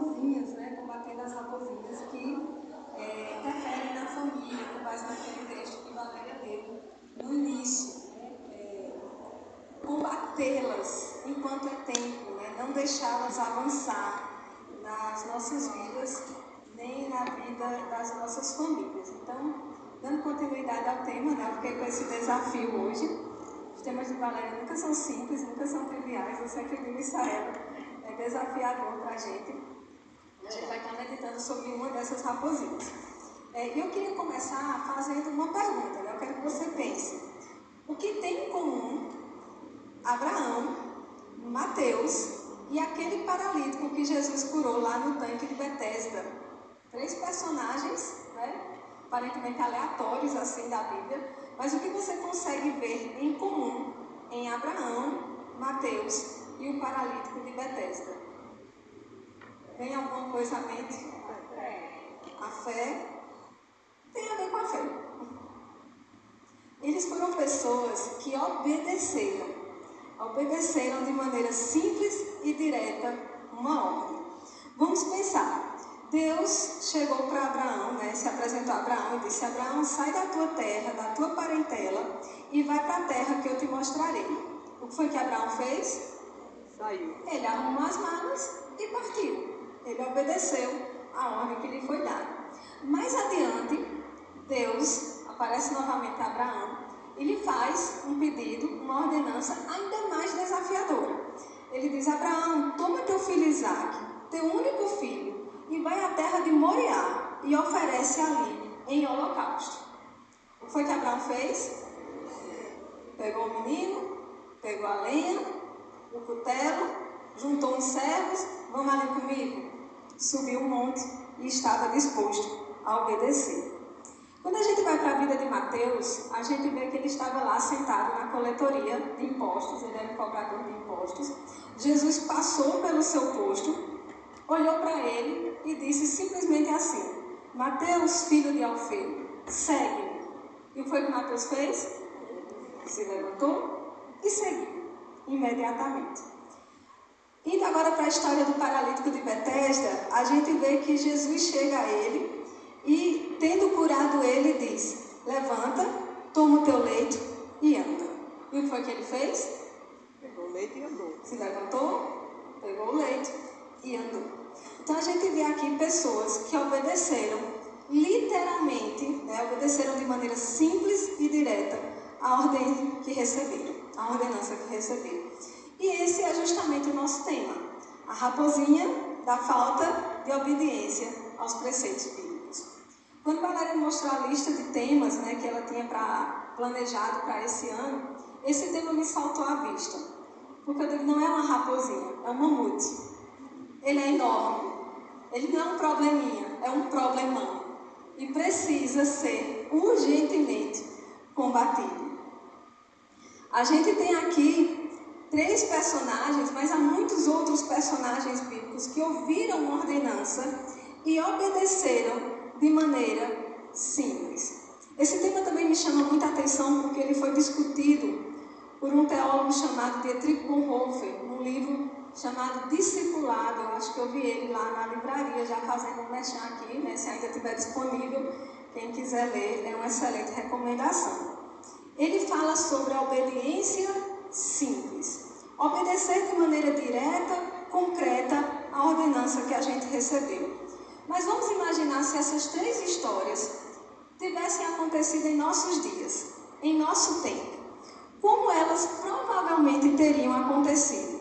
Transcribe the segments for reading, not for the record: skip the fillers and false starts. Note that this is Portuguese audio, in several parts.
raposinhas, né? Combatendo as raposinhas que interferem na família, com base naquele texto que Valéria leu no início, né? Combatê-las enquanto é tempo, né? Não deixá-las avançar nas nossas vidas, nem na vida das nossas famílias. Então, dando continuidade ao tema, né? Eu fiquei com esse desafio hoje. Os temas de Valéria nunca são simples, nunca são triviais. Eu sempre digo isso a ela, é desafiador para a gente. A gente vai estar meditando sobre uma dessas raposinhas. E eu queria começar fazendo uma pergunta, né? Eu quero que você pense. O que tem em comum Abraão, Mateus e aquele paralítico que Jesus curou lá no tanque de Betesda? 3 personagens, né? Aparentemente aleatórios assim da Bíblia, mas o que você consegue ver em comum em Abraão, Mateus e o paralítico de Betesda? Tem alguma coisa à mente? A fé tem a ver com a fé. Eles foram pessoas que obedeceram de maneira simples e direta uma ordem. Vamos pensar. Deus chegou para Abraão, né, se apresentou a Abraão e disse: Abraão, sai da tua terra, da tua parentela e vai para a terra que eu te mostrarei. O que foi que Abraão fez? Saiu. Ele arrumou as malas e partiu. Ele obedeceu a ordem que lhe foi dada. Mais adiante, Deus aparece novamente a Abraão e lhe faz um pedido, uma ordenança ainda mais desafiadora. Ele diz: Abraão, toma teu filho Isaque, teu único filho, e vai à terra de Moriá e oferece ali em holocausto. O que foi que Abraão fez? Pegou o menino, pegou a lenha, o cutelo, juntou uns servos, vamos ali comigo. Subiu um monte e estava disposto a obedecer. Quando a gente vai para a vida de Mateus, a gente vê que ele estava lá sentado na coletoria de impostos, ele era um cobrador de impostos. Jesus passou pelo seu posto, olhou para ele e disse simplesmente assim: Mateus, filho de Alfeu, segue-me. E o que foi que Mateus fez? Se levantou e seguiu imediatamente. Indo agora para a história do paralítico de Betesda, a gente vê que Jesus chega a ele e, tendo curado ele, diz: levanta, toma o teu leito e anda. E o que foi que ele fez? Pegou o leito e andou. Se levantou, pegou o leito e andou. Então a gente vê aqui pessoas que obedeceram literalmente, né, obedeceram de maneira simples e direta a ordem que receberam, a ordenança que receberam. E esse é justamente o nosso tema, a raposinha da falta de obediência aos preceitos bíblicos. Quando Valéria mostrou a lista de temas, né, que ela tinha planejado para esse ano, esse tema me saltou à vista. Porque eu digo, não é uma raposinha, é um mamute. Ele é enorme, ele não é um probleminha, é um problemão. E precisa ser urgentemente combatido. A gente tem aqui 3 personagens, mas há muitos outros personagens bíblicos que ouviram uma ordenança e obedeceram de maneira simples. Esse tema também me chama muita atenção porque ele foi discutido por um teólogo chamado Dietrich Bonhoeffer, num livro chamado Discipulado. Eu acho que eu vi ele lá na livraria, já fazendo um merchan aqui, né? Se ainda estiver disponível, quem quiser ler, é uma excelente recomendação. Ele fala sobre a obediência simples. Obedecer de maneira direta, concreta, a ordenança que a gente recebeu. Mas vamos imaginar se essas 3 histórias tivessem acontecido em nossos dias, em nosso tempo. Como elas provavelmente teriam acontecido?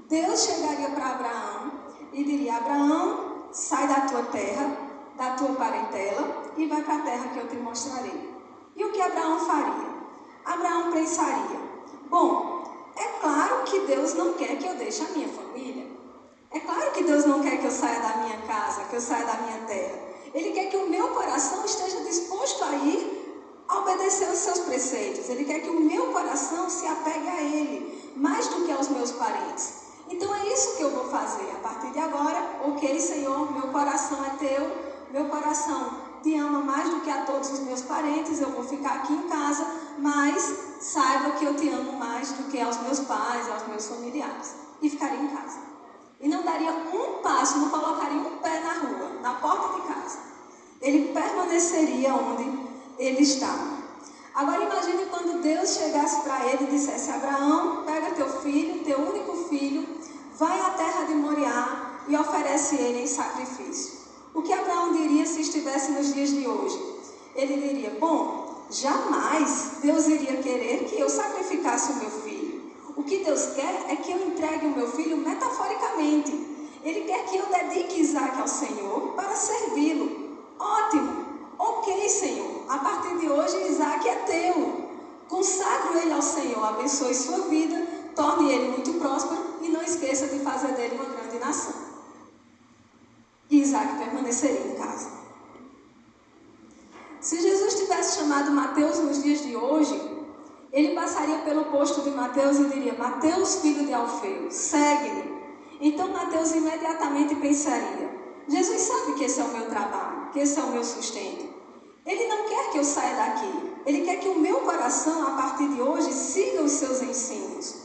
Deus chegaria para Abraão e diria: Abraão, sai da tua terra, da tua parentela e vai para a terra que eu te mostrarei. E o que Abraão faria? Abraão pensaria: bom, é claro que Deus não quer que eu deixe a minha família. É claro que Deus não quer que eu saia da minha casa, que eu saia da minha terra. Ele quer que o meu coração esteja disposto a ir a obedecer os seus preceitos. Ele quer que o meu coração se apegue a Ele, mais do que aos meus parentes. Então é isso que eu vou fazer. A partir de agora, ok, Senhor, meu coração é teu, meu coração te ama mais do que a todos os meus parentes, eu vou ficar aqui em casa, mas saiba que eu te amo mais do que aos meus pais, aos meus familiares. E ficaria em casa. E não daria um passo, não colocaria um ele permaneceria onde ele estava. Agora imagine quando Deus chegasse para ele e dissesse: Abraão, pega teu filho, teu único filho, vai à terra de Moriá e oferece ele em sacrifício. O que Abraão diria se estivesse nos dias de hoje? Ele diria: bom, jamais Deus iria querer que eu sacrificasse o meu filho. O que Deus quer é que eu entregue o meu filho metaforicamente. Ele quer que eu dedique Isaac ao Senhor para servi-lo. Ótimo, ok, Senhor, a partir de hoje Isaac é teu. Consagre ele ao Senhor, abençoe sua vida, torne ele muito próspero e não esqueça de fazer dele uma grande nação. E Isaac permaneceria em casa. Se Jesus tivesse chamado Mateus nos dias de hoje, ele passaria pelo posto de Mateus e diria: Mateus, filho de Alfeu, segue-me. Então Mateus imediatamente pensaria: Jesus sabe que esse é o meu trabalho, que esse é o meu sustento. Ele não quer que eu saia daqui. Ele quer que o meu coração, a partir de hoje, siga os seus ensinos.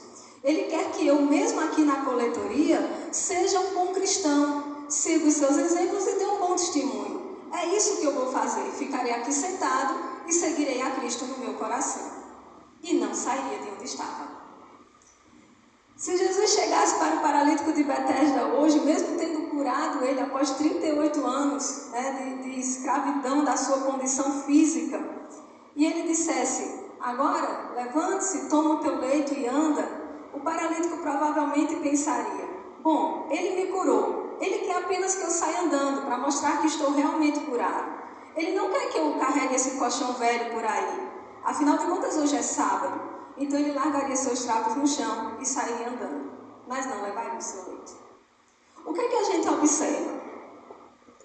Ele quer que eu, mesmo aqui na coletoria, seja um bom cristão, siga os seus exemplos e dê um bom testemunho. É isso que eu vou fazer. Ficarei aqui sentado e seguirei a Cristo no meu coração. E não sairia de onde estava. Se Jesus chegasse para o paralítico de Betesda hoje, mesmo tendo curado ele após 38 anos de escravidão da sua condição física, e ele dissesse: agora levante-se, toma o teu leito e anda, o paralítico provavelmente pensaria: bom, ele me curou, ele quer apenas que eu saia andando para mostrar que estou realmente curado. Ele não quer que eu carregue esse colchão velho por aí. Afinal de contas, hoje é sábado. Então ele largaria seus trapos no chão e sairia andando, mas não levaria o seu leito. O que é que a gente observa?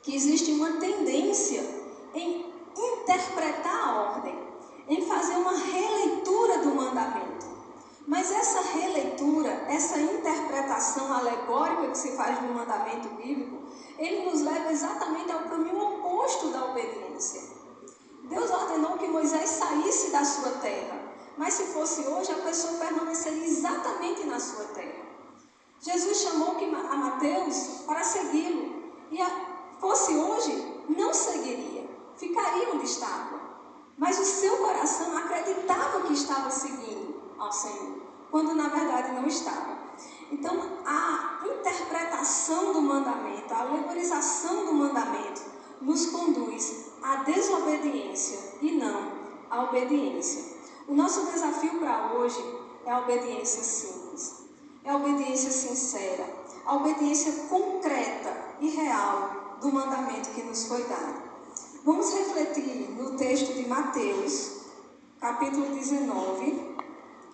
Que existe uma tendência em interpretar a ordem, em fazer uma releitura do mandamento. Mas essa releitura, essa interpretação alegórica que se faz do mandamento bíblico, ele nos leva exatamente ao caminho oposto da obediência. Deus ordenou que Moisés saísse da sua terra, mas se fosse hoje, a pessoa permaneceria exatamente na sua terra. Jesus chamou a Mateus para segui-lo, e fosse hoje, não seguiria, ficaria onde estava. Mas o seu coração acreditava que estava seguindo ao Senhor, quando na verdade não estava. Então, a interpretação do mandamento, a alegorização do mandamento, nos conduz à desobediência e não à obediência. O nosso desafio para hoje é a obediência simples, é a obediência sincera, a obediência concreta e real do mandamento que nos foi dado. Vamos refletir no texto de Mateus, capítulo 19,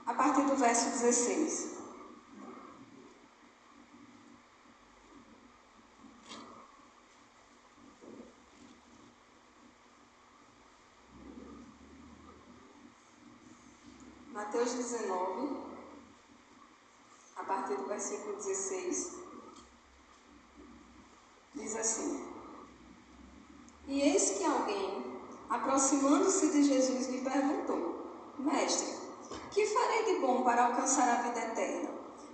a partir do verso 16. Mateus 19, a partir do versículo 16, diz assim: E eis que alguém, aproximando-se de Jesus, lhe perguntou: Mestre, que farei de bom para alcançar a vida eterna?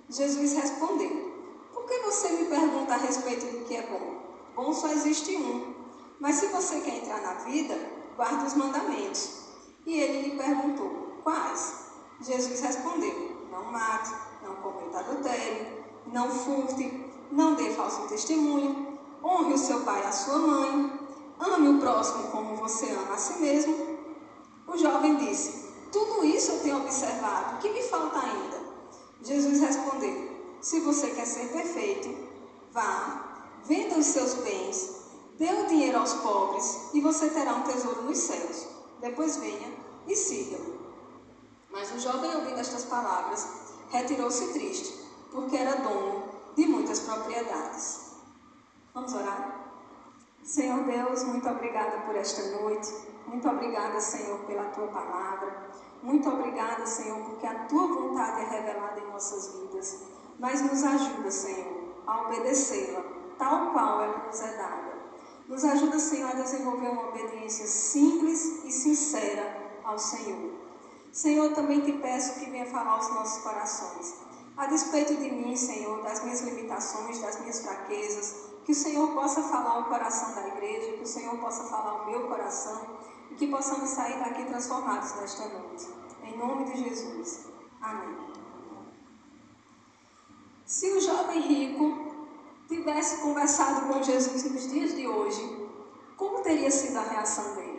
Jesus respondeu: Por que você me pergunta a respeito do que é bom? Bom só existe um, mas se você quer entrar na vida, guarde os mandamentos. E ele lhe perguntou: Quais? Jesus respondeu: Não mate, não cometa adultério, não furte, não dê falso testemunho, honre o seu pai e a sua mãe, ame o próximo como você ama a si mesmo. O jovem disse: Tudo isso eu tenho observado, o que me falta ainda? Jesus respondeu: Se você quer ser perfeito, vá, venda os seus bens, dê o dinheiro aos pobres e você terá um tesouro nos céus. Depois venha e siga-me. Mas o jovem, ouvindo estas palavras, retirou-se triste, porque era dono de muitas propriedades. Vamos orar? Senhor Deus, muito obrigada por esta noite. Muito obrigada, Senhor, pela Tua palavra. Muito obrigada, Senhor, porque a Tua vontade é revelada em nossas vidas. Mas nos ajuda, Senhor, a obedecê-la, tal qual ela nos é dada. Nos ajuda, Senhor, a desenvolver uma obediência simples e sincera ao Senhor. Senhor, também te peço que venha falar aos nossos corações. A despeito de mim, Senhor, das minhas limitações, das minhas fraquezas, que o Senhor possa falar o coração da igreja, que o Senhor possa falar o meu coração e que possamos sair daqui transformados nesta noite. Em nome de Jesus. Amém. Se o jovem rico tivesse conversado com Jesus nos dias de hoje, como teria sido a reação dele?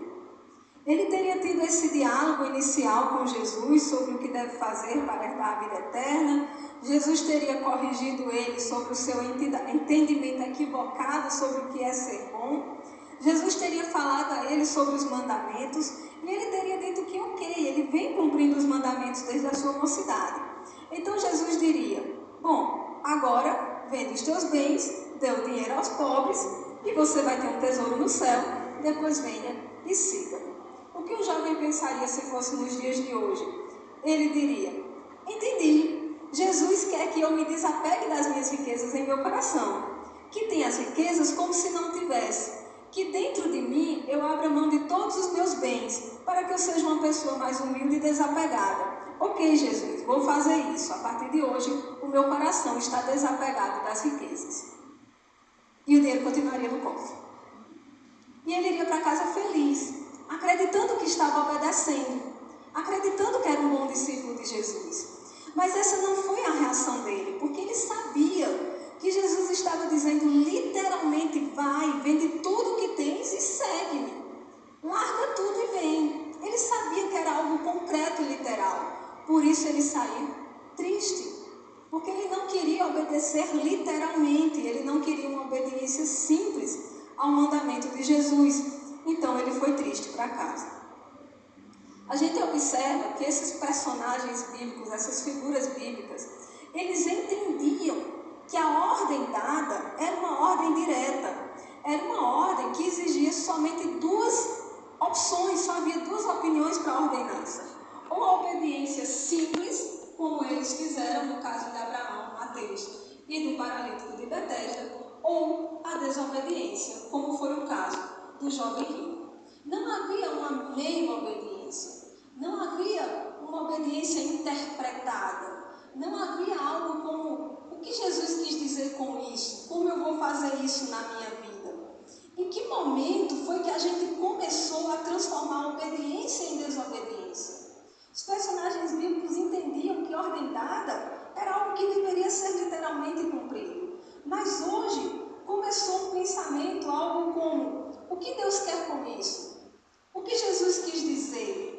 Ele teria tido esse diálogo inicial com Jesus sobre o que deve fazer para herdar a vida eterna. Jesus teria corrigido ele sobre o seu entendimento equivocado sobre o que é ser bom. Jesus teria falado a ele sobre os mandamentos e ele teria dito que ok, ele vem cumprindo os mandamentos desde a sua mocidade. Então Jesus diria, bom, agora vende os teus bens, dê o dinheiro aos pobres e você vai ter um tesouro no céu, depois venha e siga. O que o jovem pensaria se fosse nos dias de hoje? Ele diria, entendi, Jesus quer que eu me desapegue das minhas riquezas em meu coração, que tenha as riquezas como se não tivesse, que dentro de mim eu abra mão de todos os meus bens, para que eu seja uma pessoa mais humilde e desapegada. Ok, Jesus, vou fazer isso, a partir de hoje o meu coração está desapegado das riquezas. E o dinheiro continuaria no cofre. E ele iria para casa feliz, acreditando que estava obedecendo, acreditando que era um bom discípulo de Jesus. Mas essa não foi a reação dele, porque ele sabia que Jesus estava dizendo literalmente, vai, vende tudo o que tens e segue-me. Larga tudo e vem. Ele sabia que era algo concreto e literal. Por isso ele saiu triste, porque ele não queria obedecer literalmente, ele não queria uma obediência simples ao mandamento de Jesus. Então ele foi triste para casa. A gente observa que esses personagens bíblicos, essas figuras bíblicas, eles entendiam que a ordem dada era uma ordem direta, era uma ordem que exigia somente duas opções, só havia duas opiniões para a ordenança. Ou a obediência simples, como eles fizeram no caso de Abraão, a Deus, e do paralítico de Betesda, ou a desobediência, como foi o caso do jovem rico. Não havia uma meia obediência, não havia uma obediência interpretada, não havia algo como, o que Jesus quis dizer com isso? Como eu vou fazer isso na minha vida? Em que momento foi que a gente começou a transformar a obediência em desobediência? Os personagens bíblicos entendiam que ordem dada era algo que deveria ser literalmente cumprido. Mas hoje começou um pensamento, algo como, o que Deus quer com isso? O que Jesus quis dizer?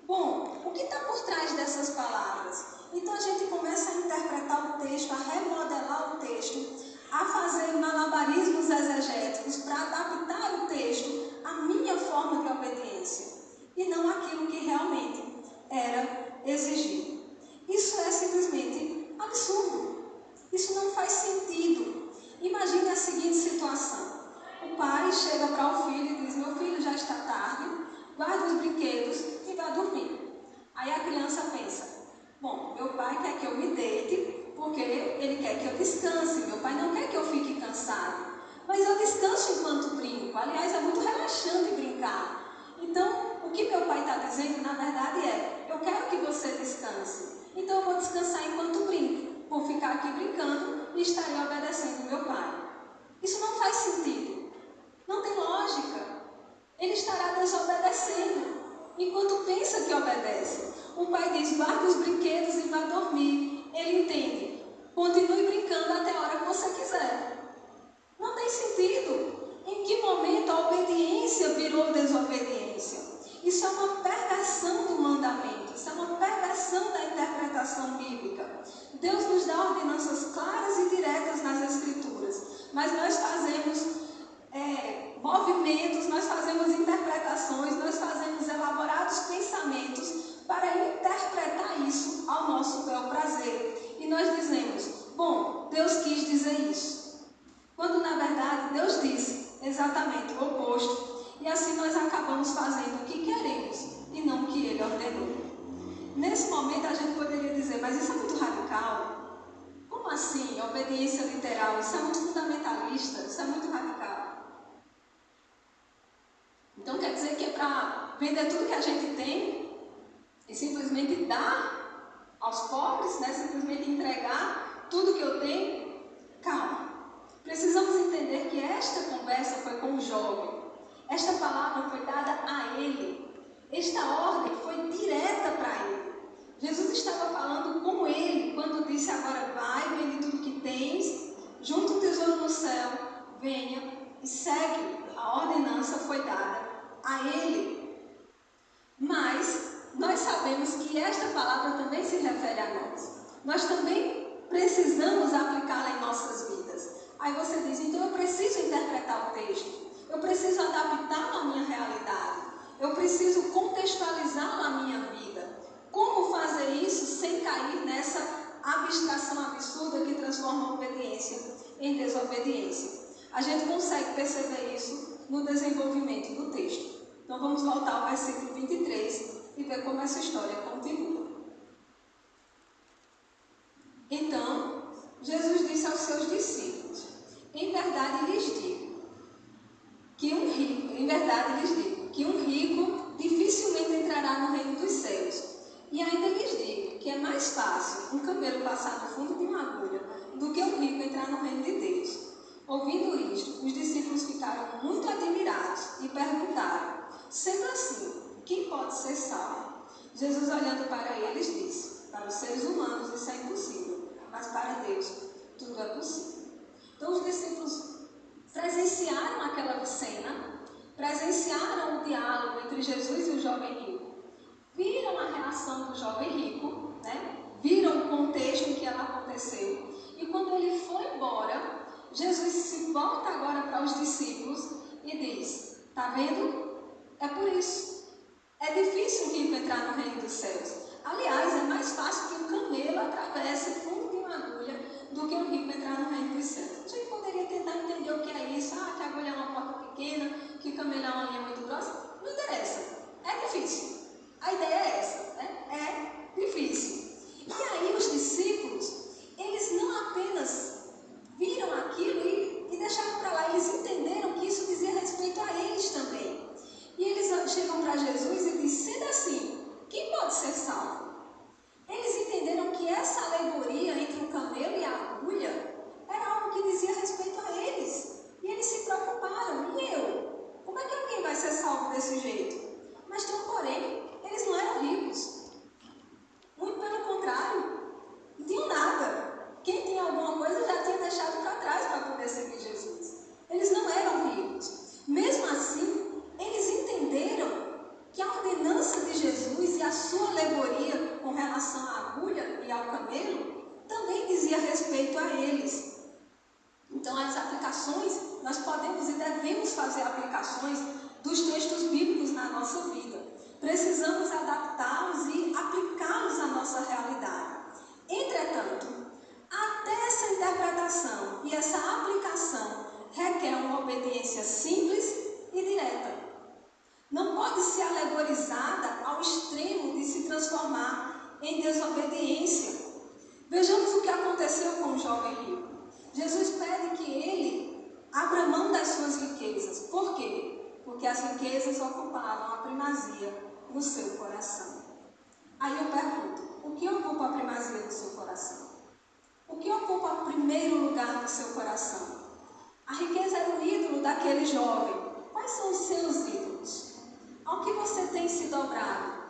Bom, o que está por trás dessas palavras? Então a gente começa a interpretar o texto, a remodelar o texto, a fazer malabarismos exegéticos para adaptar o texto à minha forma de obediência e não aquilo que realmente era exigido. Isso é simplesmente absurdo. Isso não faz sentido. Imagine a seguinte situação. O pai chega para o filho e diz, meu filho, já está tarde, guarda os brinquedos e vá dormir. Aí a criança pensa, bom, meu pai quer que eu me deite porque ele quer que eu descanse, meu pai não quer que eu fique cansado. Mas eu descanso enquanto brinco, aliás, é muito relaxante brincar. Então, o que meu pai está dizendo, na verdade, é, eu quero que você descanse, então eu vou descansar enquanto brinco, vou ficar aqui brincando e estarei obedecendo meu pai. Isso não faz sentido, não tem lógica. Ele estará desobedecendo enquanto pensa que obedece. O pai diz, guarda os brinquedos e vá dormir. Ele entende, continue brincando até a hora que você quiser. Não tem sentido. Em que momento a obediência virou desobediência? Isso é uma perversão do mandamento, isso é uma perversão da interpretação bíblica. Deus nos dá ordenanças claras e diretas nas Escrituras, mas nós fazemos movimentos, nós fazemos interpretações, nós fazemos elaborados pensamentos para interpretar isso ao nosso bel prazer. E nós dizemos, bom, Deus quis dizer isso. Quando na verdade Deus disse exatamente o oposto. E assim nós acabamos fazendo o que queremos e não o que Ele ordenou. Nesse momento a gente poderia dizer, mas isso é muito radical. Como assim? Obediência literal? Isso é muito fundamentalista, isso é muito radical. Então quer dizer que é para vender tudo que a gente tem e simplesmente dar? aos pobres, né? Simplesmente entregar tudo que eu tenho. Calma. Precisamos entender que esta conversa foi com o jovem. Esta palavra foi dada a ele. Esta ordem foi direta para ele. Jesus estava falando com ele quando disse: agora vai, vende tudo que tens, junta um tesouro no céu, venha e segue. A ordenança foi dada a ele. Mas nós sabemos que esta palavra também se refere a nós. Nós também precisamos aplicá-la em nossas vidas. Aí você diz: então eu preciso interpretar o texto, eu preciso adaptá-lo à minha realidade, eu preciso contextualizá-lo à minha vida. Como fazer isso sem cair nessa abstração absurda que transforma a obediência em desobediência? A gente consegue perceber isso no desenvolvimento do texto. Então vamos voltar ao versículo 23 e ver como essa história continua. Então, Jesus disse aos seus discípulos: em verdade lhes digo que um rico dificilmente entrará no reino dos céus. E ainda lhes digo que é mais fácil um camelo passar no fundo de uma agulha do que um rico entrar no reino de Deus. Ouvindo isto, os discípulos ficaram muito admirados e perguntaram: sendo assim, quem pode ser salvo? Jesus, olhando para eles, disse: para os seres humanos isso é impossível, mas para Deus tudo é possível. Então os discípulos presenciaram aquela cena, presenciaram o diálogo entre Jesus e o jovem rico, viram a reação do jovem rico, né? Viram o contexto em que ela aconteceu, e quando ele foi embora, Jesus se volta agora para os discípulos e diz: está vendo? É por isso. É difícil um rico entrar no reino dos céus. Aliás, é mais fácil que um camelo atravesse o fundo de uma agulha do que um rico entrar no reino dos céus. A gente poderia tentar entender o que é isso. Que a agulha é uma porta pequena, que o camelo é uma linha muito grossa. Não interessa. É difícil. A ideia é essa, né? É difícil. E aí os discípulos, eles não apenas viram aquilo e deixaram para lá. Eles entenderam que isso dizia respeito a eles também. E eles chegam para Jesus e dizem: sendo assim, quem pode ser salvo? Eles entenderam que essa alegoria entre o camelo e a agulha era algo que dizia respeito a eles. E eles se preocuparam: e eu? Como é que alguém vai ser salvo desse jeito? Mas tem um porém: eles não eram ricos. Muito pelo contrário, não tinham nada. Quem tinha alguma coisa já tinha deixado para trás para poder seguir Jesus. Eles não eram ricos. Mesmo assim, eles entenderam que a ordenança de Jesus e a sua alegoria com relação à agulha e ao camelo também dizia respeito a eles. Então, as aplicações, nós podemos e devemos fazer aplicações dos textos bíblicos na nossa vida. Precisamos adaptá-los e aplicá-los à nossa realidade. Entretanto, até essa interpretação e essa aplicação requer uma obediência simples e direta. Não pode ser alegorizada ao extremo de se transformar em desobediência. Vejamos o que aconteceu com o jovem rico. Jesus pede que ele abra mão das suas riquezas. Por quê? Porque as riquezas ocupavam a primazia no seu coração. Aí eu pergunto: o que ocupa a primazia no seu coração? O que ocupa o primeiro lugar no seu coração? A riqueza era o ídolo daquele jovem. Quais são os seus ídolos? Ao que você tem se dobrado?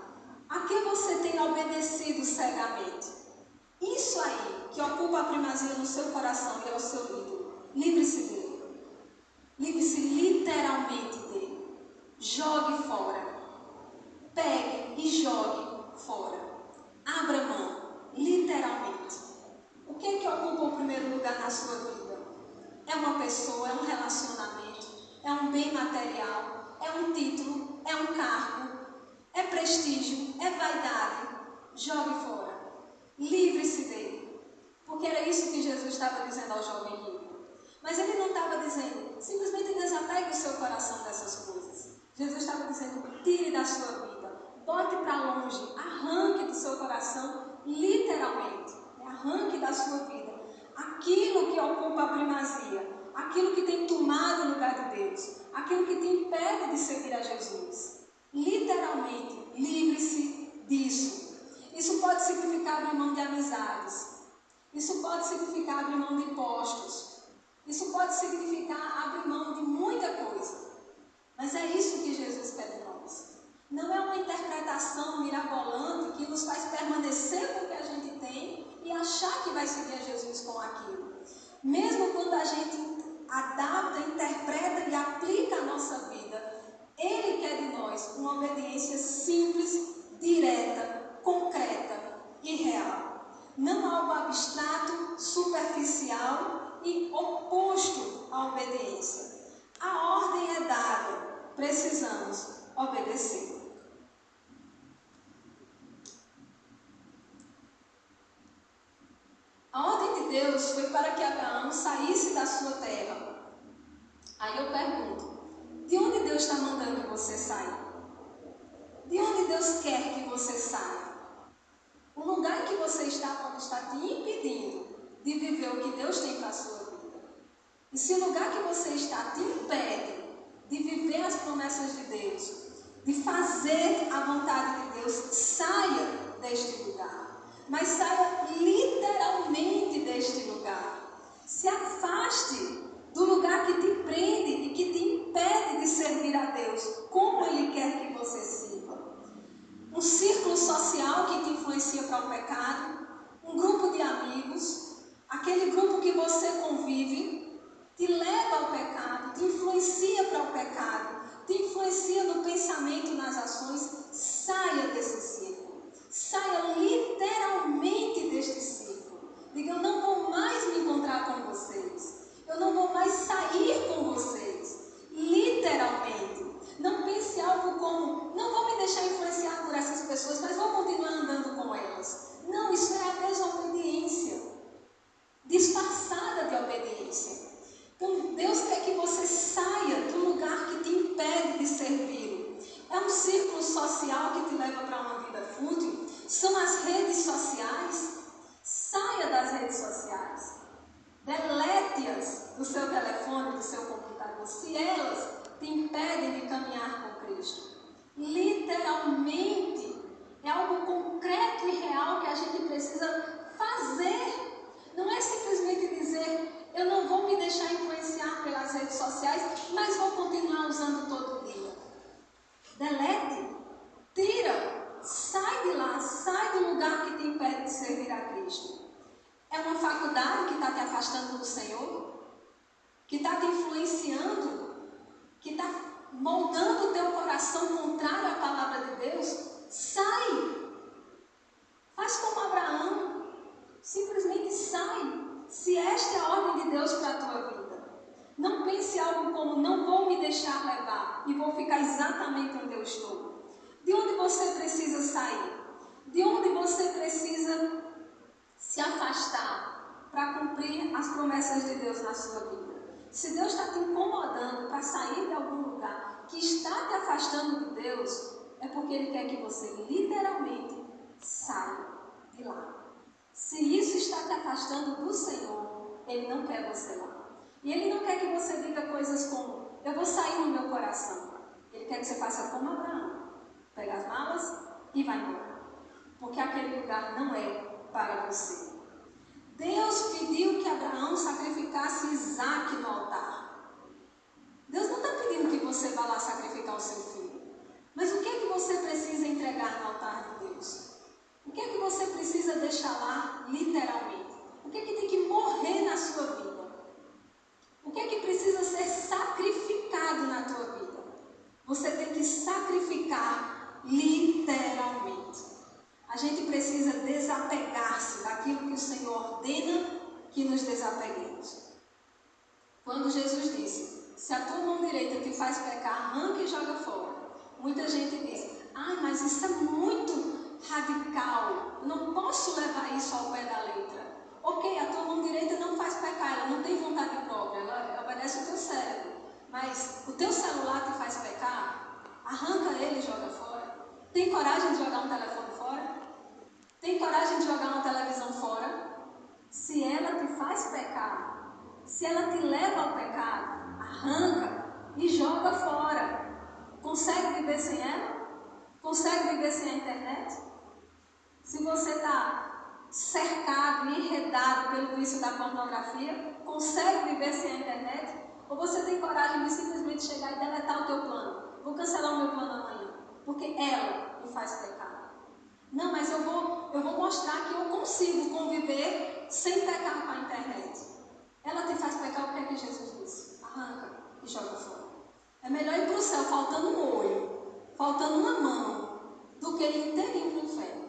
A que você tem obedecido cegamente? Isso aí que ocupa a primazia no seu coração e é o seu ídolo. Livre-se dele. Livre-se literalmente dele. Jogue fora. Pegue e jogue fora. Abra mão. Literalmente. O que é que ocupa o primeiro lugar na sua vida? É uma pessoa, é um relacionamento, é um bem material, é um título, é um cargo, é prestígio, é vaidade. Jogue fora. Livre-se dele. Porque era isso que Jesus estava dizendo ao jovem rico. Mas ele não estava dizendo: simplesmente desapegue o seu coração dessas coisas. Jesus estava dizendo: tire da sua vida, bote para longe, arranque do seu coração, literalmente, arranque da sua vida aquilo que ocupa a primazia, aquilo que tem tomado o lugar de Deus, aquilo que te impede de seguir a Jesus. Literalmente, livre-se disso. E Isso pode significar abrir mão de amizades. Isso pode significar abrir mão de postos. Isso pode significar abrir mão de muita coisa. Mas é isso que Jesus quer de nós. Não é uma interpretação mirabolante que nos faz permanecer com o que a gente tem e achar que vai seguir a Jesus com aquilo. Mesmo quando a gente adapta, interpreta e aplica a nossa vida, Ele quer de nós uma obediência simples, direta, concreta e real. Não algo abstrato, superficial e oposto à obediência. A ordem é dada, precisamos obedecer. A ordem de Deus foi para que Abraão saísse da sua terra. Aí eu pergunto, de onde Deus está mandando você sair? De onde Deus quer que você saia? O lugar em que você está pode estar te impedindo de viver o que Deus tem para a sua vida. E se o lugar que você está te impede de viver as promessas de Deus, de fazer a vontade de Deus, saia deste lugar. Mas saia literalmente deste lugar. Se afaste do lugar que te prende e que te impede de servir a Deus como Ele quer que você sirva. Um círculo social que te influencia para o pecado, um grupo de amigos, aquele grupo que você convive, te leva ao pecado, te influencia para o pecado, te influencia no pensamento, nas ações. Saia desse círculo. Saia literalmente deste círculo. Diga, eu não vou mais me encontrar com vocês. Eu não vou mais sair com vocês. Literalmente. Não pense algo como, não vou me deixar influenciar por essas pessoas, mas vou continuar andando com elas. Não, isso é a desobediência. Disfarçada de obediência. Então, Deus quer que você saia do lugar que te impede de servi-lo. É um círculo social que te leva para uma vida fútil. São as redes sociais. Saia das redes sociais. Delete-as do seu telefone, do seu computador, se elas te impedem de caminhar com Cristo. Literalmente, é algo concreto e real que a gente precisa fazer. Não é simplesmente dizer, eu não vou me deixar influenciar pelas redes sociais, mas vou continuar usando todo dia. Delete, tira, sai de lá, sai do lugar que te impede de servir a Cristo. É uma faculdade que está te afastando do Senhor, que está te influenciando, que está moldando o teu coração contrário à palavra de Deus. Sai! Faz como Abraão, simplesmente sai. Se esta é a ordem de Deus para a tua vida, não pense algo como, não vou me deixar levar e vou ficar exatamente onde eu estou. De onde você precisa sair? De onde você precisa se afastar para cumprir as promessas de Deus na sua vida? Se Deus está te incomodando para sair de algum lugar que está te afastando de Deus, é porque Ele quer que você literalmente saia de lá. Se isso está te afastando do Senhor, Ele não quer você lá. E Ele não quer que você diga coisas como, eu vou sair no meu coração. Ele quer que você faça como Abraão. Pega as malas e vai embora. Porque aquele lugar não é para você. Deus pediu que Abraão sacrificasse Isaac no altar. Deus não está pedindo que você vá lá sacrificar o seu filho. Mas o que é que você precisa entregar no altar de Deus? O que é que você precisa deixar lá, literalmente? O que é que tem que morrer na sua vida? O que é que precisa ser sacrificado na tua vida? Você tem que sacrificar literalmente. A gente precisa desapegar-se daquilo que o Senhor ordena que nos desapeguemos. Quando Jesus disse, se a tua mão direita te faz pecar, arranca e joga fora. Muita gente diz, mas isso é muito radical, eu não posso levar isso ao pé da letra. Ok, a tua mão direita não faz pecar, ela não tem vontade própria, ela obedece o teu cérebro. Mas o teu celular te faz pecar, arranca ele e joga fora. Tem coragem de jogar um telefone fora? Tem coragem de jogar uma televisão fora? Se ela te faz pecar, se ela te leva ao pecado, arranca e joga fora. Consegue viver sem ela? Consegue viver sem a internet? Se você está cercado, enredado pelo vício da pornografia, consegue viver sem a internet? Ou você tem coragem de simplesmente chegar e deletar o teu plano? Vou cancelar o meu plano amanhã, porque ela me faz pecar. Não, mas eu vou mostrar que eu consigo conviver sem pecar com a internet. Ela te faz pecar, o que é que Jesus disse? Arranca e joga fora. É melhor ir para o céu faltando um olho, faltando uma mão, do que ir inteirinho para o inferno.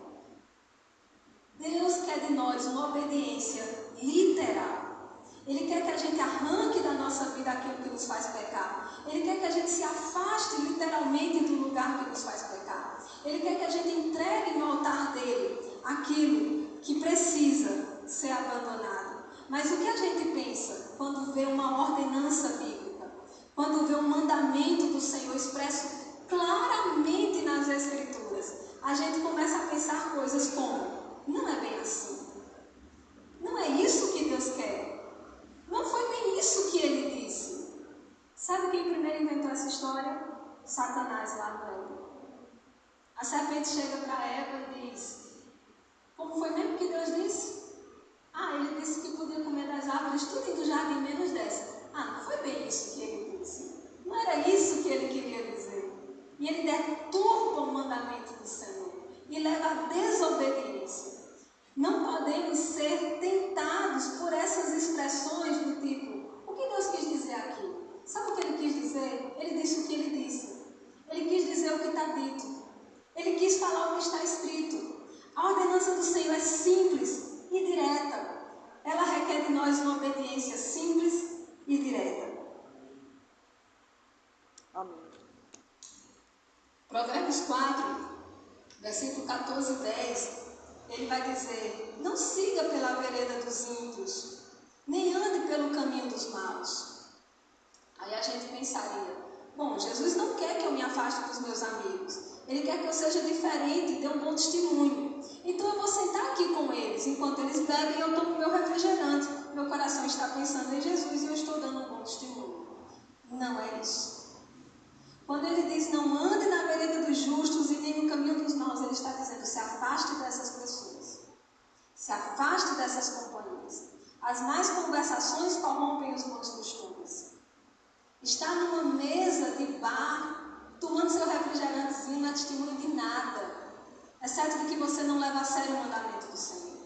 Deus quer de nós uma obediência literal. Ele quer que a gente arranque da nossa vida aquilo que nos faz pecar. Ele quer que a gente se afaste literalmente do lugar que nos faz pecar. Ele quer que a gente entregue no altar dele aquilo que precisa ser abandonado. Mas o que a gente pensa quando vê uma ordenança bíblica? Quando vê um mandamento do Senhor expresso claramente nas Escrituras? A gente começa a pensar coisas como: não é bem assim. Não é isso que Deus quer. Não foi bem isso que ele disse. Sabe quem primeiro inventou essa história? Satanás lá no Éden. A serpente chega para Eva e diz: como foi mesmo que Deus disse? Ele disse que podia comer das árvores tudo do jardim, menos dessa. Não foi bem isso que ele disse. Não era isso que ele queria dizer. E ele deturpa o mandamento do Senhor e leva à desobediência. Não podemos ser tentados por essas expressões do tipo: o que Deus quis dizer aqui? Sabe o que ele quis dizer? Ele disse o que ele disse. Ele quis dizer o que está dito. Ele quis falar o que está escrito. A ordenança do Senhor é simples e direta. Ela requer de nós uma obediência simples e direta. Amém. Provérbios 4, versículo 14 e 10, ele vai dizer: não siga pela vereda dos ímpios, nem ande pelo caminho dos maus. Aí a gente pensaria: bom, Jesus não quer que eu me afaste dos meus amigos. Ele quer que eu seja diferente e dê um bom testemunho. Então eu vou sentar aqui com eles. Enquanto eles bebem, eu tomo meu refrigerante. Meu coração está pensando em Jesus e eu estou dando um bom testemunho. Não é isso. Quando ele diz: não ande na vereda dos justos e nem no caminho dos maus, ele está dizendo: se afaste dessas pessoas. Se afaste dessas companhias. As más conversações corrompem os bons costumes. Estar numa mesa de bar, tomando seu refrigerantezinho, não é testemunho de nada, exceto de que você não leva a sério o mandamento do Senhor.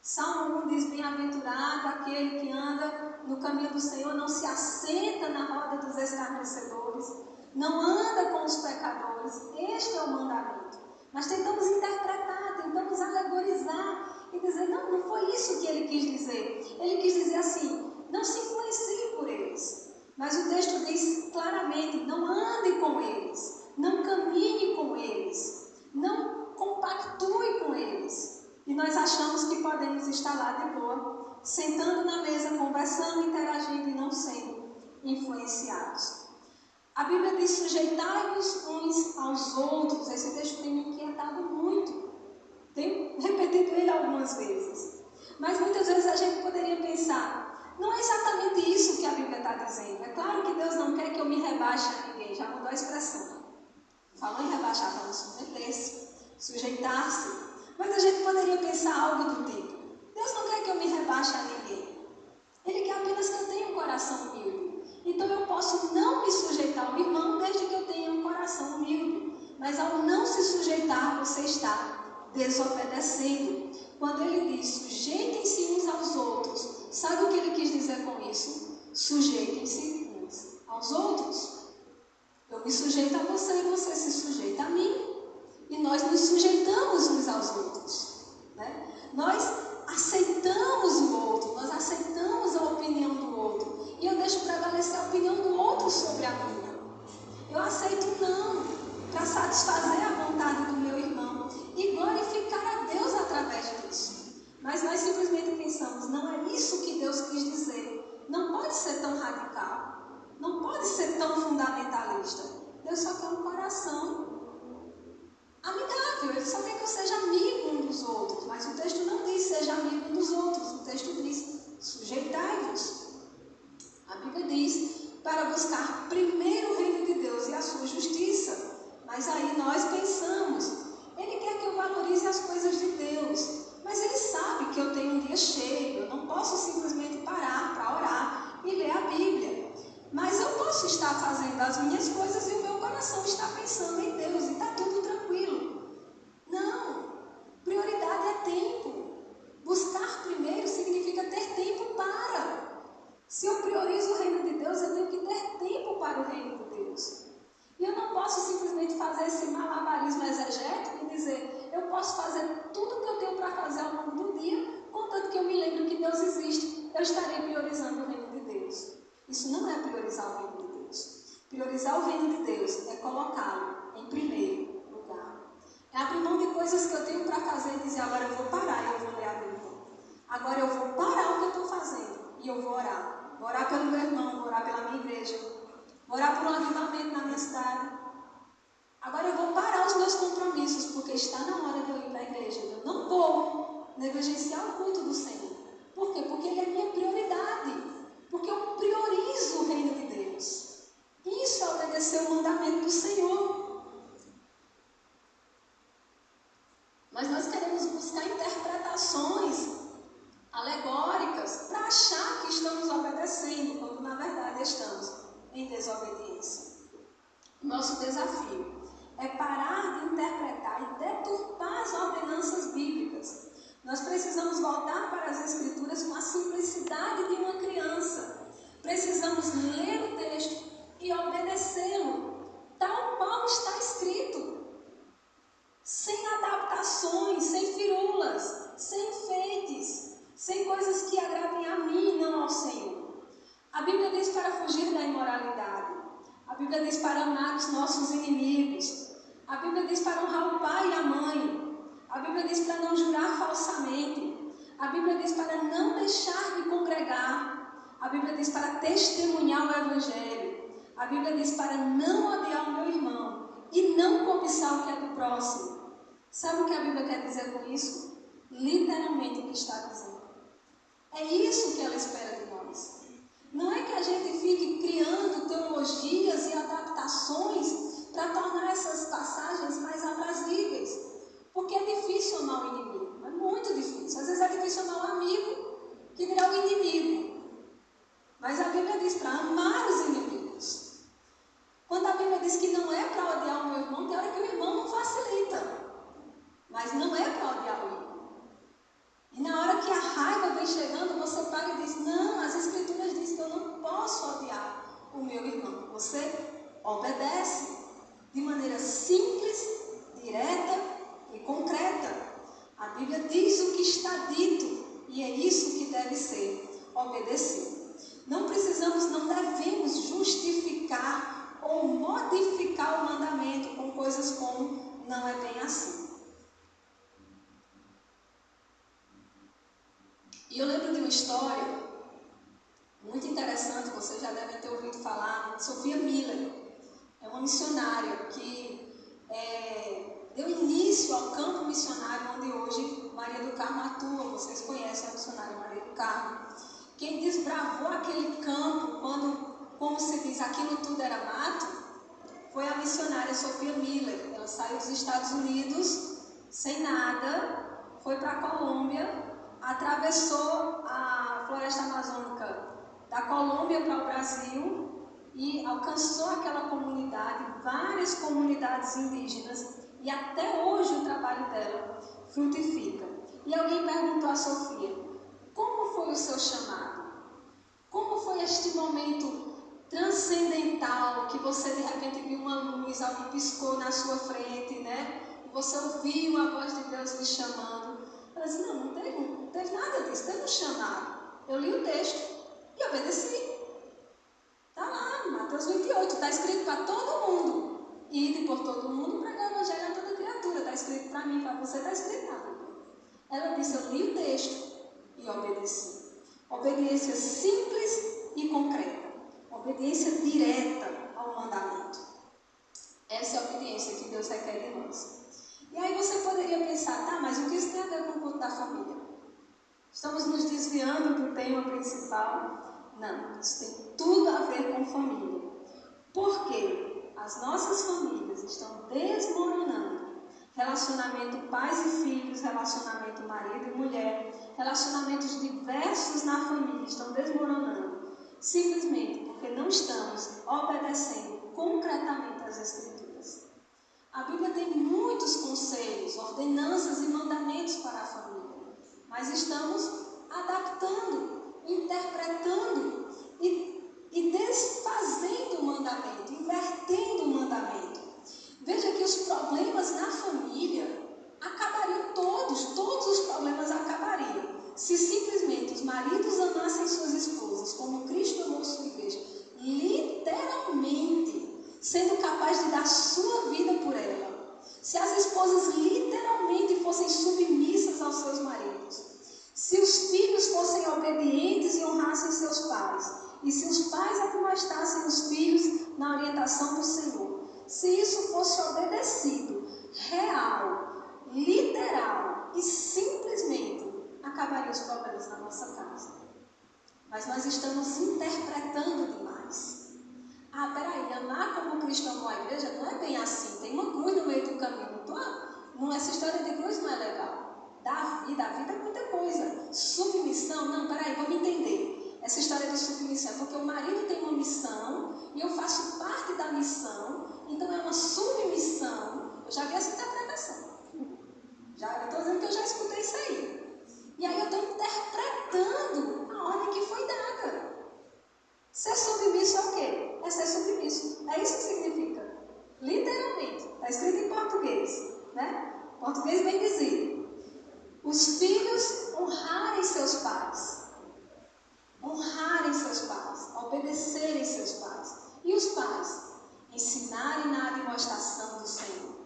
Salmo 1 diz: bem-aventurado aquele que anda no caminho do Senhor, não se assenta na roda dos escarnecedores, não anda com os pecadores. Este é o mandamento. Mas tentamos interpretar, tentamos alegorizar e dizer: não foi isso que ele quis dizer. Ele quis dizer assim: não se influencie por eles. Mas o texto diz claramente: não ande com eles, não caminhe com eles, não compactue com eles. E nós achamos que podemos estar lá de boa, sentando na mesa, conversando, interagindo e não sendo influenciados. A Bíblia diz: sujeitai-vos uns aos outros. Esse texto tem me inquietado muito. Tenho repetido ele algumas vezes. Mas muitas vezes a gente poderia pensar: não é exatamente isso que a Bíblia está dizendo. É claro que Deus não quer que eu me rebaixe a ninguém. Já mudou a expressão. Falou em rebaixar, falou submeter-se, sujeitar-se. Mas a gente poderia pensar algo do tipo: Deus não quer que eu me rebaixe a ninguém. Ele quer apenas que eu tenha um coração humilde. Então eu posso não me sujeitar ao irmão desde que eu tenha um coração humilde. Mas ao não se sujeitar, você está desobedecendo. Quando ele diz: sujeitem-se uns aos outros, sabe o que ele quis dizer com isso? Sujeitem-se uns aos outros. Eu me sujeito a você e você se sujeita a mim. E nós nos sujeitamos uns aos outros. Né? Nós aceitamos o outro, nós aceitamos a opinião do outro. E eu deixo prevalecer a opinião do outro sobre a minha. Eu aceito não, para satisfazer a vontade do meu irmão e glorificar a Deus através disso. Mas nós simplesmente pensamos: não é isso que Deus quis dizer. Não pode ser tão radical. Não pode ser tão fundamentalista. Deus só quer um coração amigável. Ele só quer que eu seja amigo um dos outros. Mas o texto não diz seja amigo um dos outros. O texto diz: sujeitai-vos. A Bíblia diz para buscar primeiro o reino de Deus e a sua justiça. Mas aí nós pensamos: ele quer que eu valorize as coisas de está fazendo as minhas coisas e o meu coração está pensando em Deus e está tudo tranquilo. Não, prioridade é tempo. Buscar primeiro significa ter tempo para. Se eu priorizo o reino de Deus, eu tenho que ter tempo para o reino de Deus. E eu não posso simplesmente fazer esse malabarismo exegético e dizer, eu posso fazer tudo o que eu tenho para fazer ao longo do dia, contanto que eu me lembro que Deus existe, eu estarei priorizando o reino de Deus. Isso não é priorizar o reino de Deus. Priorizar o reino de Deus é colocá-lo em primeiro lugar. É abrir mão de coisas que eu tenho para fazer e dizer, agora eu vou parar e eu vou ler a Bíblia. Agora eu vou parar o que eu estou fazendo e eu vou orar. Vou orar pelo meu irmão, vou orar pela minha igreja, vou orar por um avivamento na minha cidade. Agora eu vou parar os meus compromissos, porque está na hora de eu ir para a igreja. Eu não vou negligenciar o culto do Senhor. Por quê? Porque ele é minha prioridade. Porque eu priorizo o reino de Deus. Isso é obedecer o mandamento do Senhor. Mas nós queremos buscar interpretações alegóricas para achar que estamos obedecendo, quando na verdade estamos em desobediência. Nosso desafio é parar de interpretar e deturpar as ordenanças bíblicas. Nós precisamos voltar para as Escrituras com a simplicidade de uma criança. Precisamos ler o texto e obedecê-lo, tal qual está escrito, sem adaptações, sem firulas, sem enfeites, sem coisas que agradem a mim e não ao Senhor. A Bíblia diz para fugir da imoralidade. A Bíblia diz para amar os nossos inimigos. A Bíblia diz para honrar o pai e a mãe. A Bíblia diz para não jurar falsamente. A Bíblia diz para não deixar de congregar. A Bíblia diz para testemunhar o Evangelho. A Bíblia diz para não odiar o meu irmão e não cobiçar o que é do próximo. Sabe o que a Bíblia quer dizer com isso? Literalmente o que está dizendo. É isso que ela espera de nós. Não é que a gente fique criando teologias e adaptações para tornar essas passagens mais aprazíveis. Porque é difícil amar o inimigo. É muito difícil. Às vezes é difícil amar o amigo, que dirá o inimigo. Mas a Bíblia diz para amar os inimigos. Quando a Bíblia diz que não é para odiar o meu irmão, tem hora que o irmão não facilita. Mas não é para odiar o irmão. E na hora que a raiva vem chegando, você para e diz, não, as Escrituras dizem que eu não posso odiar o meu irmão. Você obedece de maneira simples, direta e concreta. A Bíblia diz o que está dito e é isso que deve ser obedecido. Não precisamos, não devemos justificar ou modificar o mandamento com coisas como não é bem assim. E eu lembro de uma história muito interessante, vocês já devem ter ouvido falar, de Sophia Miller. É uma missionária que deu início ao campo missionário onde hoje Maria do Carmo atua. Vocês conhecem a missionária Maria do Carmo. Quem desbravou aquele campo quando, como se diz, aquilo tudo era mato, foi a missionária Sophia Miller. Ela saiu dos Estados Unidos sem nada, foi para a Colômbia, atravessou a floresta amazônica da Colômbia para o Brasil e alcançou aquela comunidade, várias comunidades indígenas, e até hoje o trabalho dela frutifica. E alguém perguntou a Sofia, como foi o seu chamado? Como foi este momento transcendental que você de repente viu uma luz, alguém piscou na sua frente, né? E você ouviu a voz de Deus lhe chamando. Ela disse, não teve nada disso, teve um chamado. Eu li o texto e obedeci. Está lá, Mateus 28, está escrito para todo mundo. Ide por todo mundo, pregar o evangelho a toda criatura. Está escrito para mim, para você, está escrito na Bíblia. Ela disse, eu li o texto e obedeci. Obediência simples e concreta. Obediência direta ao mandamento. Essa é a obediência que Deus requer de nós. E aí você poderia pensar, tá, mas o que isso tem a ver com o culto da família? Estamos nos desviando do tema principal? Não, isso tem tudo a ver com família. Porque as nossas famílias estão desmoronando. Relacionamento pais e filhos, relacionamento marido e mulher, relacionamentos diversos na família estão desmoronando. Simplesmente porque porque não estamos obedecendo concretamente às Escrituras. A Bíblia tem muitos conselhos, ordenanças e mandamentos para a família, mas estamos adaptando, interpretando e desfazendo o mandamento, invertendo o mandamento. Veja que os problemas na família acabariam todos os problemas acabariam, se simplesmente os maridos amassem suas esposas como Cristo amou sua igreja, literalmente, sendo capaz de dar sua vida por ela. Se as esposas literalmente fossem submissas aos seus maridos, se os filhos fossem obedientes e honrassem seus pais, e se os pais admoestassem os filhos na orientação do Senhor, se isso fosse obedecido, real, literal e simplesmente, acabaria os problemas na nossa casa. Mas nós estamos interpretando demais. Peraí, amar como Cristo amou a igreja não é bem assim. Tem uma cruz no meio do caminho. Essa história de cruz não é legal. A vida é muita coisa. Submissão, não, peraí, vamos entender. Essa história de submissão é porque o marido tem uma missão e eu faço parte da missão, então é uma submissão. Eu já vi essa interpretação. Eu estou dizendo que eu já escutei isso aí. E aí eu estou interpretando a ordem que foi dada. Ser submisso é o quê? É ser submisso. É isso que significa. Literalmente. Está escrito em português. Né? Português bem dizer. Os filhos honrarem seus pais. Honrarem seus pais. Obedecerem seus pais. E os pais? Ensinarem na admoestação do Senhor.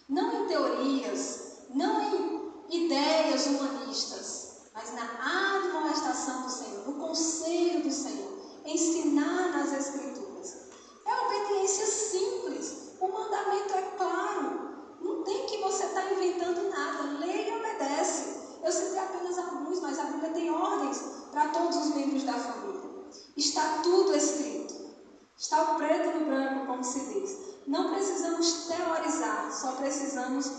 Não em teorias, não em ideias humanistas, mas na admoestação do Senhor, no conselho do Senhor. Ensinar nas Escrituras. É obediência simples. O mandamento é claro. Não tem que você estar inventando nada. Leia e obedece. Eu citei apenas alguns, mas a Bíblia tem ordens para todos os membros da família. Está tudo escrito. Está o preto no branco, como se diz. Não precisamos teorizar, só precisamos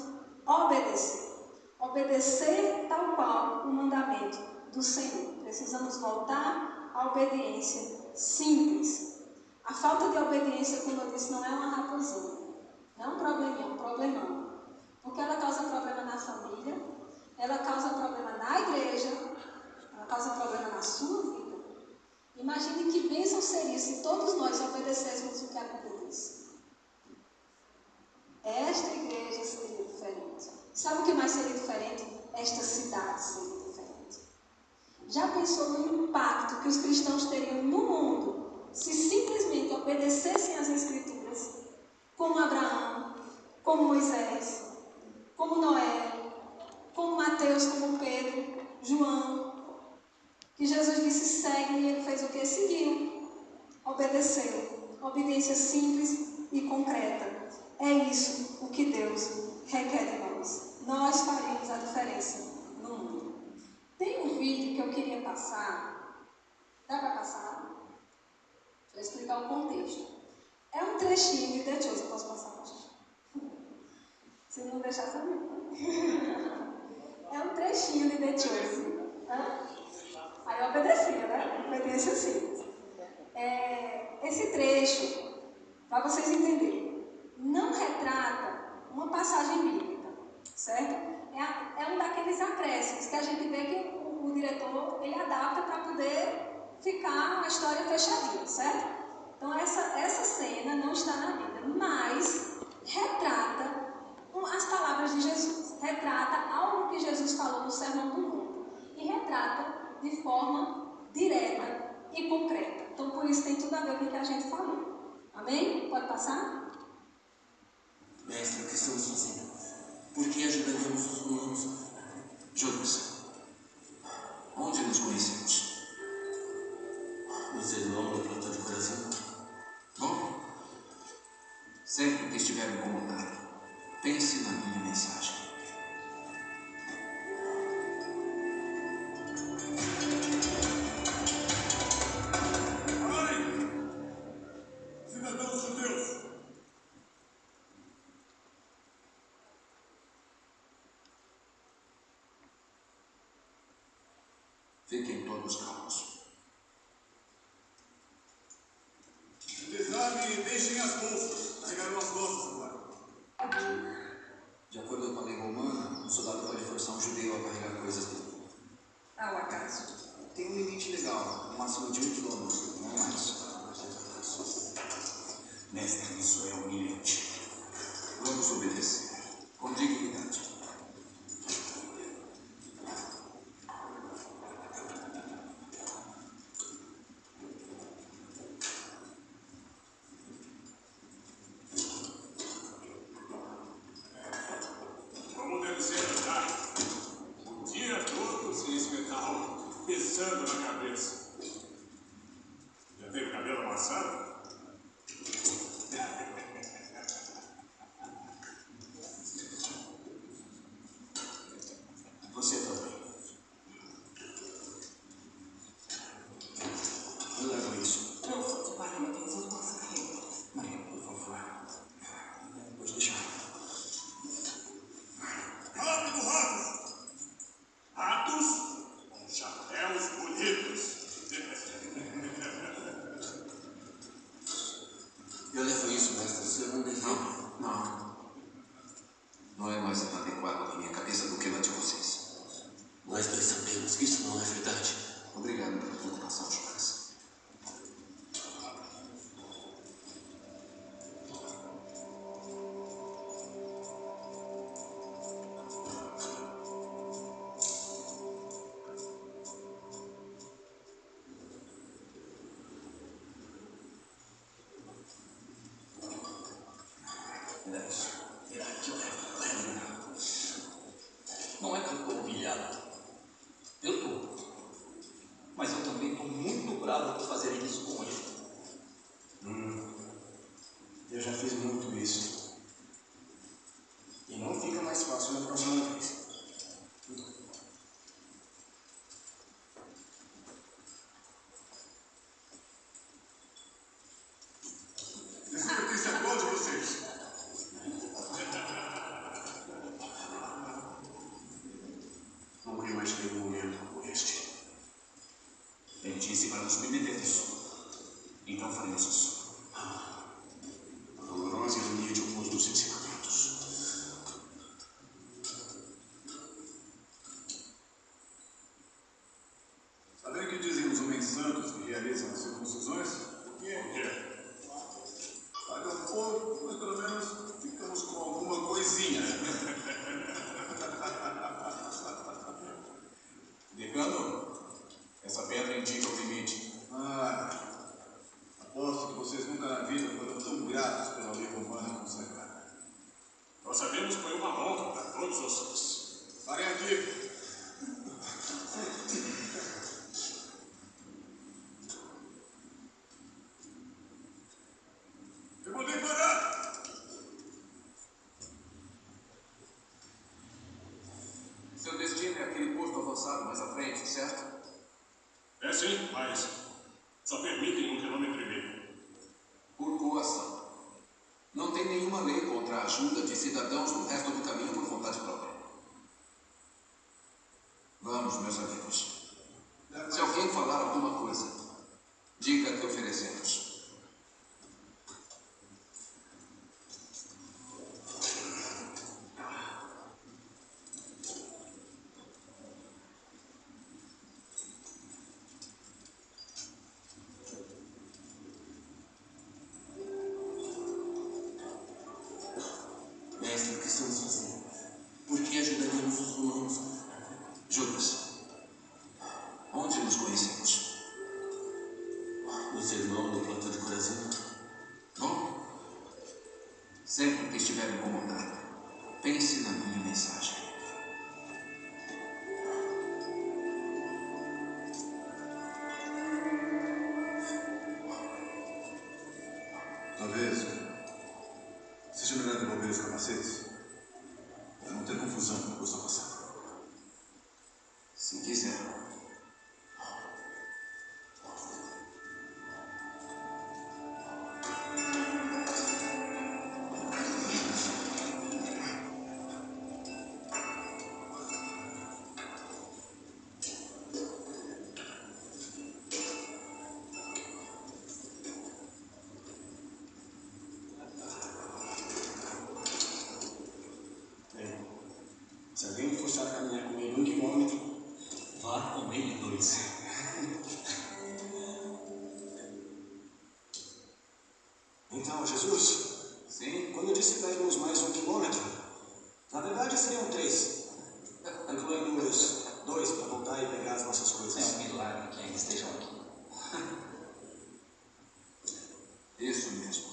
obedecer. Obedecer tal qual o mandamento do Senhor. Precisamos voltar à obediência simples. A falta de obediência, como eu disse, não é uma raposinha. Não é um probleminha, é um problemão. Porque ela causa problema na família, ela causa problema na igreja, ela causa problema na sua vida. Imagine que bênção seria se todos nós obedecêssemos o que a Bíblia diz. Esta igreja seria diferente. Sabe o que mais seria diferente? Esta cidade seria diferente. Já pensou no impacto que os cristãos teriam no mundo se simplesmente obedecessem às Escrituras, como Abraão, como Moisés, como Noé, como Mateus, como Pedro, João, que Jesus disse segue e ele fez o que? Seguiu, obedeceu. Obediência simples e concreta. É isso o que Deus requer de nós. Nós faremos a diferença no mundo. Tem um vídeo que eu queria passar. Dá para passar? Deixa eu explicar o contexto. É um trechinho de The Chosen. Posso passar, pastor? Se não deixar, sabe? É um trechinho de The Chosen. Aí eu obedecia, né? Obediência simples. Esse trecho, para vocês entenderem, não retrata uma passagem bíblica, certo? É um daqueles acréscimos que a gente vê que o diretor, ele adapta para poder ficar uma história fechadinha, certo? Então essa cena não está na Bíblia, mas retrata as palavras de Jesus, retrata algo que Jesus falou no Sermão do Monte e retrata de forma direta e concreta. Então por isso tem tudo a ver com o que a gente falou. Amém? Pode passar? Mestre, o que estamos fazendo? Por que ajudaríamos os humanos? Judas, onde nos conhecemos? No sermão da planta de coração. Bom, sempre que estiver incomodado, pense na minha mensagem. Cidadãos judeus, Fiquem todos calmos. Deixem as bolsas. Carregaram as louças agora. De acordo com a lei romana, um soldado pode forçar um judeu a carregar coisas dele. Ao acaso? Tem um limite legal, um máximo de 1 quilômetro, não mais. Mestre, isso é humilhante. Vamos obedecer. Com dignidade. Como deve ser verdade? O dia todo sem esse metal pesando na cabeça. Já teve cabelo amassado? Você também. Eu levo isso. Não sou de Maria, tem seus bolsos carregados. Maria, por favor. Pode deixar. Rápido, ratos! Ratos com chapéus bonitos. Eu levo isso, mestre. Você não me... Não. Não é mais inadequado para minha cabeça do que na de vocês. Nós dois sabemos que isso não é verdade. Obrigado pela preocupação, Jonas. É isso. Não é que eu estou humilhado. Eu estou. Mas eu também estou muito bravo por fazer isso com ele. Eu já fiz muito isso. E não fica mais fácil na próxima vez. Esse pertence a qual de vocês? Nunca imaginei um momento como este. Ele disse para nos submetermos. Então faremos isso. A dolorosa ironia de alguns dos ensinamentos. Sabem o que dizem os homens santos que realizam as circuncisões? O quê? Paga um pouco, mas pelo menos ficamos com alguma coisinha. Decano, essa pedra indica o limite. Aposto que vocês nunca na vida foram tão gratos pela lei romana consagrada. Nós sabemos que foi uma honra para todos vocês. Parem aqui. Eu mandei parar! Seu destino é aquele posto avançado mais à frente, certo? É sim, mas só permitem 1 quilômetro e meio. Por coação. Não tem nenhuma lei contra a ajuda de cidadãos no resto do caminho por vontade própria. Vamos, meus amigos. Se alguém falar alguma coisa, diga que oferecemos. Mestre, o que estamos fazendo? Por que ajudaríamos os humanos? Judas, onde nos conhecemos? No sermão do Platão de Corazim? Bom, sempre que estiver incomodado, pense na minha mensagem. Talvez seja melhor devolver os capacetes para não ter confusão com a coisa passada. Se quiser. Então, Jesus, Sim? quando eu disse para irmos mais 1 quilômetro, na verdade seriam 3, incluindo os 2 para voltar e pegar as nossas coisas. É um milagre que ainda estejam aqui. Isso mesmo.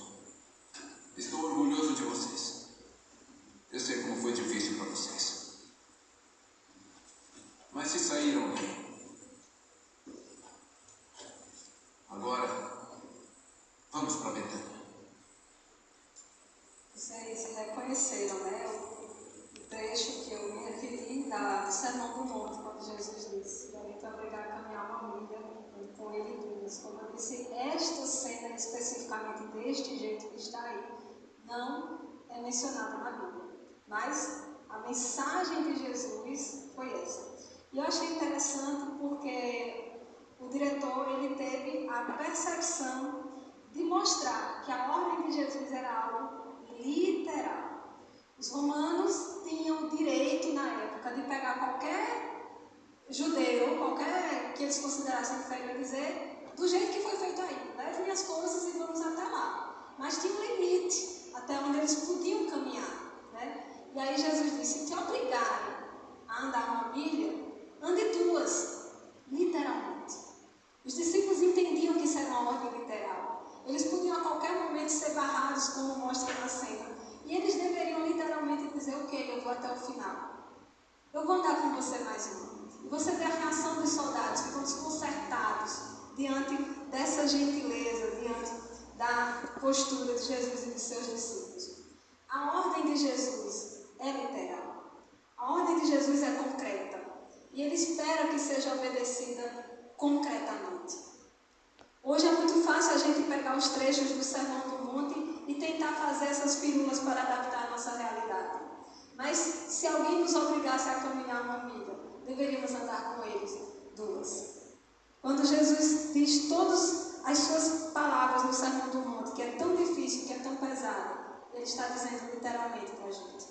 Estou orgulhoso de vocês. Eu sei como foi difícil para vocês. Mas se saíram bem. Agora, vamos para Betânia. Vocês reconheceram, né, o trecho que eu me referi do Sermão do Monte, quando Jesus disse: a gente vai obrigar a caminhar uma milha com ele e duas. Como eu disse, esta cena especificamente deste jeito que está aí não é mencionada na Bíblia, mas a mensagem de Jesus foi essa. E eu achei interessante porque o diretor ele teve a percepção de mostrar que a ordem de Jesus era algo literal. Os romanos tinham o direito na época de pegar qualquer judeu, qualquer que eles considerassem inferior, e dizer do jeito que foi feito aí: leve minhas coisas e vamos até lá. Mas tinha um limite até onde eles podiam caminhar, né? E aí Jesus disse: se te obrigarem a andar uma milha, ande 2, literalmente. Os discípulos entendiam que isso era uma ordem literal. Eles podiam a qualquer momento ser barrados, como mostra na cena. E eles deveriam literalmente dizer: ok, eu vou até o final. Eu vou andar com você mais uma. E você vê a reação dos soldados, ficam desconcertados diante dessa gentileza, diante da postura de Jesus e de seus discípulos. A ordem de Jesus é literal. A ordem de Jesus é concreta. E ele espera que seja obedecida concretamente. Hoje é muito fácil a gente pegar os trechos do Sermão do Monte e tentar fazer essas pílulas para adaptar a nossa realidade. Mas se alguém nos obrigasse a caminhar uma milha, deveríamos andar com eles 2. Quando Jesus diz todas as suas palavras no Sermão do Monte, que é tão difícil, que é tão pesado, ele está dizendo literalmente para a gente.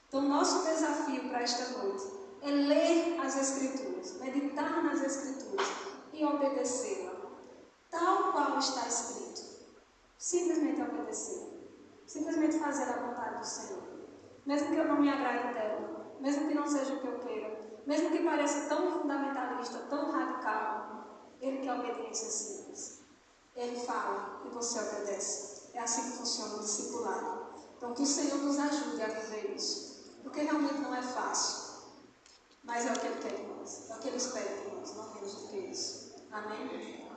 Então, nosso desafio para esta noite é ler as Escrituras, meditar nas Escrituras e obedecê-la, tal qual está escrito. Simplesmente obedecer. Simplesmente fazer a vontade do Senhor. Mesmo que eu não me agrade dela, mesmo que não seja o que eu queira, mesmo que pareça tão fundamentalista, tão radical, Ele quer obediência simples. Ele fala e você obedece. É assim que funciona o discipulado. Então, que o Senhor nos ajude a viver isso. Porque realmente não é fácil. Mas é o que Ele quer de nós. É o que Ele espera de nós. Não menos do que isso. Amém?